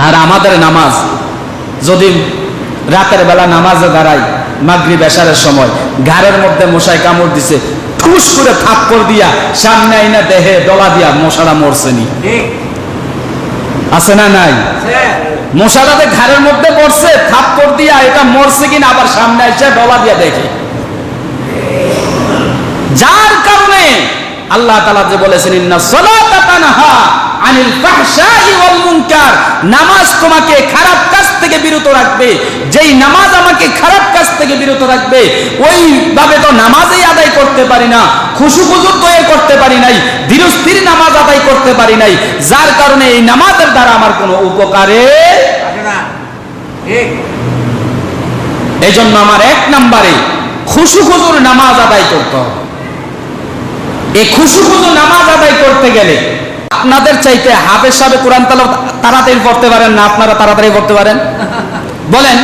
আর আমাদের নামাজ যদি রাতের বেলা নামাজে দাঁড়াই মাগরিব এশারের সময়, ঘাড়ের মধ্যে মশায় কামড় দিছে, ঠুস করে থাপ্পড় দিয়া সামনে আইনা দেহে ডলা দিয়া মশারা মরছে নি, আছে না নাই? মশারাতে ঘাড়ের মধ্যে পড়ছে, থাপ্পড় দিয়া এটা মরছে কিনা আবার সামনে এসে ডলা দিয়া দেখে। যার কারণে আল্লাহ তাআলা যে বলেছেন ইন্নাস সালাতা তানহা আনিল ফাহশাই ওয়াল মুনকার, নামাজ তোমাকে খারাপ কাজ থেকে বিরত রাখবে। যেই নামাজ আমাকে খারাপ কাজ থেকে বিরত রাখবে, ওইভাবে তো নামাজই আদায় করতে পারি না, খুশু খুজুর তো করতে পারি নাই, ধীরস্থির নামাজ আদায় করতে পারি নাই, যার কারণে এই নামাজের দ্বারা আমার কোনো উপকারে আসে না। এই জন্য আমার 1 নম্বরে খুশু খুজুর নামাজ আদায় করতে হবে। এই খুশু খুজুর নামাজ আদায় করতে গেলে আপনাদের চাইতে হাফেজ সাহেব কোরআন তেলাওয়াত তাড়াতাড়ি পড়তে পারেন না আপনারা তাড়াতাড়ি পড়তে পারেন? বলেন,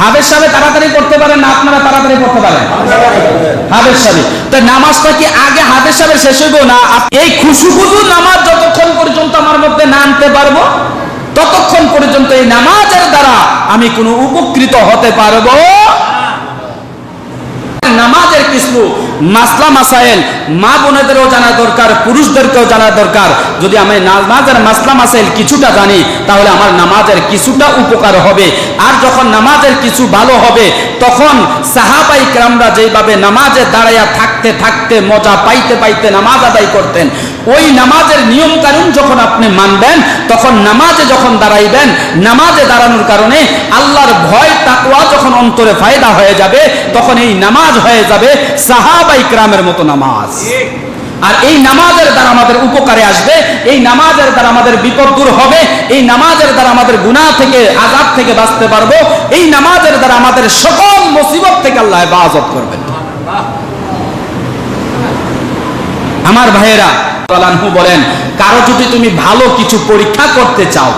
হাফেজ সাহেব তাড়াতাড়ি পড়তে পারেন না আপনারা তাড়াতাড়ি পড়তে পারেন? হাফেজ সাহেব। তো নামাজটা কি আগে হাফেজ সাহেব শেষ হইব না? এই খুশু খুজুর নামাজ যতক্ষণ পর্যন্ত আমার মধ্যে না আনতে পারবো, ততক্ষণ পর্যন্ত এই নামাজের দ্বারা আমি কোনো উপকৃত হতে পারবো। নামাজের কিছু মাসলা মাসাইল মা বোনেদেরও জানা দরকার, পুরুষদেরকেও জানা দরকার। যদি আমি নামাজের মাসলা মাসাইল কিছুটা জানি, তাহলে আমার নামাজের কিছুটা উপকার হবে। আর যখন নামাজের কিছু ভালো হবে, তখন সাহাবাই কেরামরা যেভাবে নামাজে দাঁড়াইয়া থাকতে থাকতে মজা পাইতে পাইতে নামাজ আদায় করতেন, ওই নামাজের নিয়ম কানুন যখন আপনি মানবেন, তখন নামাজে যখন দাঁড়াইবেন, নামাজে দাঁড়ানোর কারণে আল্লাহর ভয় তাকওয়া যখন অন্তরে ফায়দা হয়ে যাবে, তখন এই নামাজ হয়ে যাবে সাহাবাই কেরামের মতো নামাজ। আর এই নামাজের দ্বারা আমাদের উপকারে আসবে, এই নামাজের দ্বারা আমাদের বিপদ দূর হবে, এই নামাজের দ্বারা আমাদের গুনাহ থেকে আযাব থেকে বাঁচতে পারবো, এই নামাজের দ্বারা আমাদের সকল মুসিবত থেকে আল্লাহ হেফাজত করবেন। আমার ভাইয়েরা বলেন, কারো যদি তুমি ভালো কিছু পরীক্ষা করতে চাও,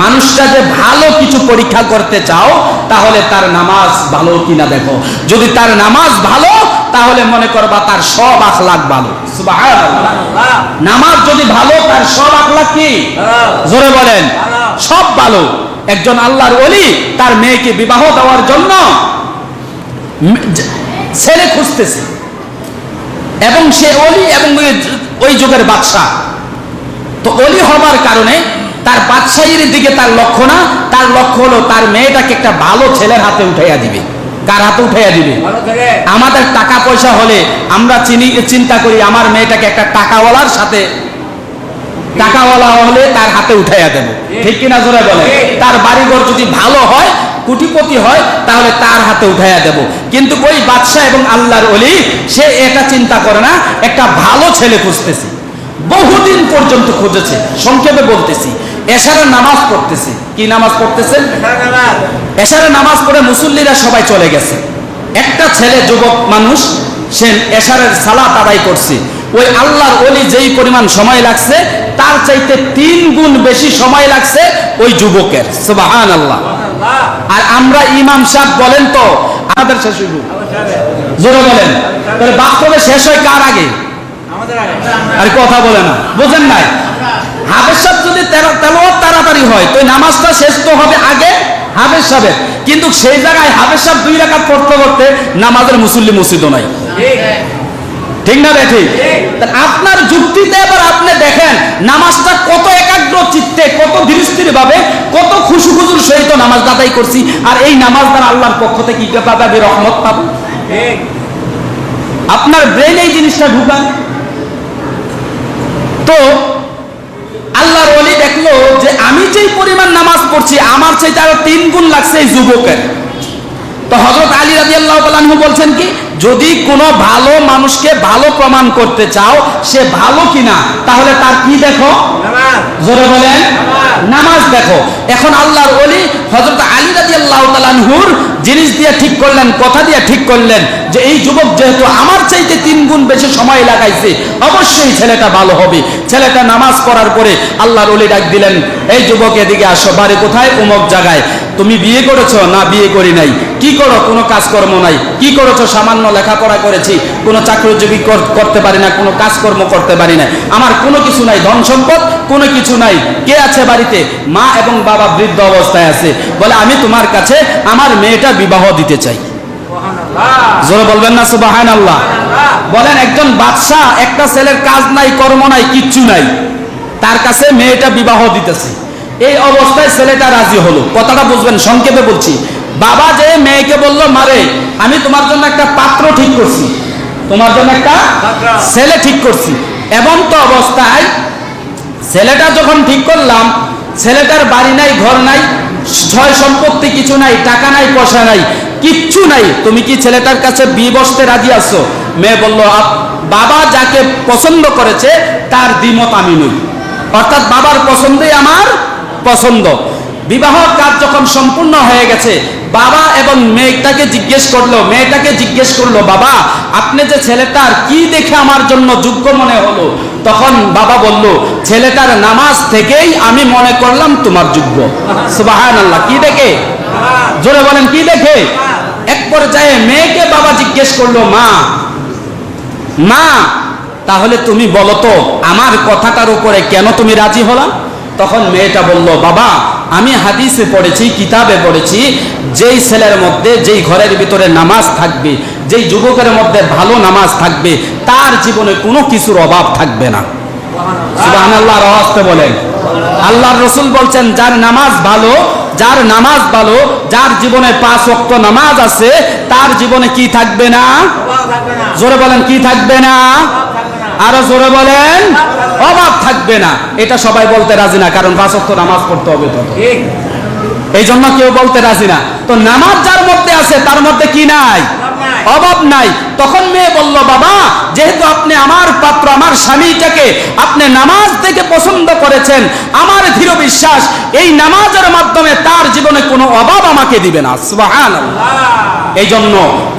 মানুষটা যে ভালো কিছু পরীক্ষা করতে চাও, তাহলে তার নামাজ ভালো কিনা দেখো। যদি তার নামাজ ভালো, তাহলে মনে করবা তার সব আখলাক ভালো। সুবহানাল্লাহ। নামাজ যদি ভালো, তার সব আখলাক কি? জোরে বলেন, সব ভালো। একজন আল্লাহর ওলি তার মেয়েকে বিবাহ দেওয়ার জন্য ছেলে খুঁজতেছে, এবং সে ওলি এবং ওই যুগের বাদশাহ। তো ওলি হবার কারণে তার বাদশাহীর দিকে তার লক্ষ্য না, তার লক্ষ্য হলো তার মেয়েটাকে একটা ভালো ছেলের হাতে উঠাইয়া দিবে। কার হাতে উঠাইয়া দিবে? আমাদের টাকা পয়সা হলে আমরা চিন্তা করি আমার মেয়েটাকে একটা টাকাওয়ালার সাথে, টাকাওয়ালা হলে তার হাতে উঠাইয়া দেব, ঠিক কিনা জোরে বলে? তার বাড়িঘর যদি ভালো হয়, কোটিপতি হয়, তাহলে তার হাতে উঠাইয়া দেব। কিন্তু ওই বাদশাহ এবং আল্লাহর ওলি সে এটা চিন্তা করে না, একটা ভালো ছেলে খুঁজতেছে। বহুদিন পর্যন্ত খুঁজেছে। সংক্ষেপে বলতেছি, এশারের নামাজ পড়তেছে। কি নামাজ পড়তেছে? এশারের নামাজ পড়ে মুসল্লিরা সবাই চলে গেছে। একটা ছেলে, যুবক মানুষ, সে এশারের সালাত আদায় করছে। ওই আল্লাহর ওলি যেই পরিমাণ সময় লাগছে, তার চাইতে 3 গুণ বেশি সময় লাগছে ওই যুবকের। সুবহানাল্লাহ। আর আমরা ইমাম সাহেব বলেন তো আমাদের শেষ হইব? জোরে বলেন। তাহলে বাস্তবে শেষ হয় কার আগে? আর কথা বলে না, বুঝেন নাই? হাফেজ সাহেব যদি তেলাওয়াত তাড়াতাড়ি হয়, তো নামাজটা শেষ তো হবে আগে হাফেজ সাহেবের। কিন্তু সেই জায়গায় হাফেজ সাহেব 2 রাকাত পড়তে পড়তে নামাজের মুসল্লি মসজিদও নাই, ঠিক না? ঠিক। আপনার যুক্তিতে এবার আপনি দেখেন নামাজটা কত একাগ্র চিত্তে, কত ধীরস্থির ভাবে, কত খুশু খুজুর সহিত নামাজ আদায় করছি। আর এই নামাজ দ্বারা আল্লাহর পক্ষ থেকে কি পাবে? রহমত পাবো। আপনার ব্রেন এই জিনিসটা ঢুকান তো। আল্লাহর ওলি দেখলো যে আমি যেই পরিমাণ নামাজ পড়ছি, আমার চাইতে আরো 3 গুণ লাগছে এই যুবকের। তো হযরত আলী রাদিয়াল্লাহু তাআলা আনহু বলছেন কি, যদি কোনো ভালো মানুষকে ভালো প্রমাণ করতে চাও সে ভালো কিনা, তাহলে তার কি দেখো? নামাজ। জোরে বলেন, নামাজ দেখো। এখন আল্লাহর ওলি হযরত আলী রাদিয়াল্লাহু তাআলা আনহুর জিনিস দিয়ে ঠিক করলেন, কথা দিয়ে ঠিক করলেন যে এই যুবক যেহেতু আমার চাইতে 3 গুণ বেশি সময় লাগাইছে, অবশ্যই ছেলেটা ভালো হবে। ছেলেটা নামাজ পড়ার পরে আল্লাহর ওলি ডাক দিলেন, এই যুবক এদিকে আসো, বাড়ি কোথায়? অমুক জায়গায়। তুমি বিয়ে করেছো? না, বিয়ে করি নাই। কি করো? কোনো কাজকর্ম নাই। কি করেছো? সামান্য লেখাপড়া করেছি, কোনো চাকরিজীবী করতে পারি না, কোনো কাজকর্ম করতে পারি না, আমার কোনো কিছু নাই, ধন সম্পদ কোনো কিছু নাই। কে আছে বাড়িতে? মা এবং বাবা বৃদ্ধ অবস্থায় আছে। বলে আমি তোমার কাছে আমার মেয়েটা বিবাহ দিতে চাই। জোরে বলবেন না সুবহানাল্লাহ? বলেন, একজন বাদশা, একটা ছেলের কাজ নাই, কর্ম নাই, কিচ্ছু নাই, তার কাছে মেয়েটা বিবাহ দিতেছে। এই অবস্থায় ছেলেটা রাজি হলো। কথাটা বুঝবেন, সংক্ষেপে বলছি। বাবা যে মেয়েকে বলল, মারে আমি তোমার জন্য একটা পাত্র ঠিক করছি, তোমার জন্য একটা ছেলে ঠিক করছি। এবং তো অবস্থায় ছেলেটা যখন ঠিক করলাম, ছেলেটার বাড়ি নাই, ঘর নাই, ছয় সম্পত্তি কিছু নাই, টাকা নাই, পয়সা নাই, কিচ্ছু নাই। তুমি কি ছেলেটার কাছে বিয়ে বসতে রাজি আছো? মেয়ে বলল, বাবা যাকে পছন্দ করেছে তার দ্বিমত আমি নই, অর্থাৎ বাবার পছন্দই আমার পছন্দ। বিবাহ কাজ যখন সম্পূর্ণ হয়ে গেছে, বাবা এবং মেয়েটাকে জিজ্ঞেস করলো, বাবা আপনি যে ছেলেটার কি দেখে আমার জন্য যোগ্য মনে হলো? তখন বাবা বলল, ছেলেটার নামাজ থেকেই আমি মনে করলাম তোমার যোগ্য। সুবহানাল্লাহ। কি দেখে? জোরে বলেন, কি দেখে? এক পর্যায়ে মেয়েকে বাবা জিজ্ঞেস করলো, মা তাহলে তুমি বলো তো আমার কথাটার উপরে কেন তুমি রাজি হলা? তখন মেয়েটা বলল, বাবা আমি হাদিসে পড়েছি, কিতাবে পড়েছি, যেই ছেলের মধ্যে, যেই ঘরের ভিতরে নামাজ থাকবে, যেই যুবকের মধ্যে ভালো নামাজ থাকবে, তার জীবনে কোনো কিছুর অভাব থাকবে না। সুবহানাল্লাহর আওয়াজে বলেন। আল্লাহর রাসূল বলছেন, যার নামাজ ভালো, যার জীবনে 5 ওয়াক্ত নামাজ আছে, তার জীবনে কি থাকবে না? জোরে বলেন, কি থাকবে না? আরো জোরে বলেন, অভাব থাকবে না। এটা সবাই বলতে রাজি না, কারণ 5 ওয়াক্ত নামাজ পড়তে হবে তো, এই জন্য কেউ বলতে রাজি না। তো নামাজ যার মধ্যে আছে তার মধ্যে কি নাই? অভাব নাই। তখন মেয়ে বলল, বাবা যেহেতু আপনি আমার পাত্র, আমার স্বামীটাকে আপনি নামাজ থেকে পছন্দ করেছেন, আমার দৃঢ় বিশ্বাস এই নামাজের মাধ্যমে তার জীবনে কোনো অভাব আমাকে দিবে না। সুবহানাল্লাহ। এই জন্য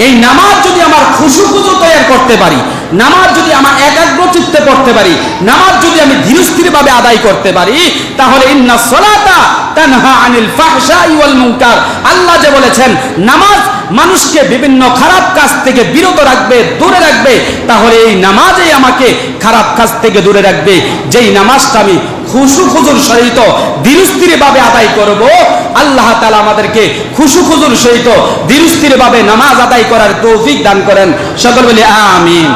এই নামাজ যদি আমার খুশু তৈরি করতে পারি, নামাজ যদি আমার একাগ্র চিত্তে পড়তে পারি, নামাজ যদি আমি ধীরস্থির ভাবে আদায় করতে পারি, তাহলে ইন্নাস সালাতা তানহা আনিল ফাহশাই ওয়াল মুনকার। আল্লাহ যে বলেছেন নামাজ মানুষকে বিভিন্ন খারাপ কাজ থেকে বিরত রাখবে, দূরে রাখবে, তাহলে এই নামাজই আমাকে খারাপ কাজ থেকে দূরে রাখবে। যেই নামাজটা আমি খুশুর সহিত ধীরস্থির ভাবে আদায় করব, আল্লাহ তাআলা আমাদেরকে খুশুর সহিত ধীরস্থির ভাবে নামাজ আদায় করার তৌফিক দান করেন। সকল বলি আমিন।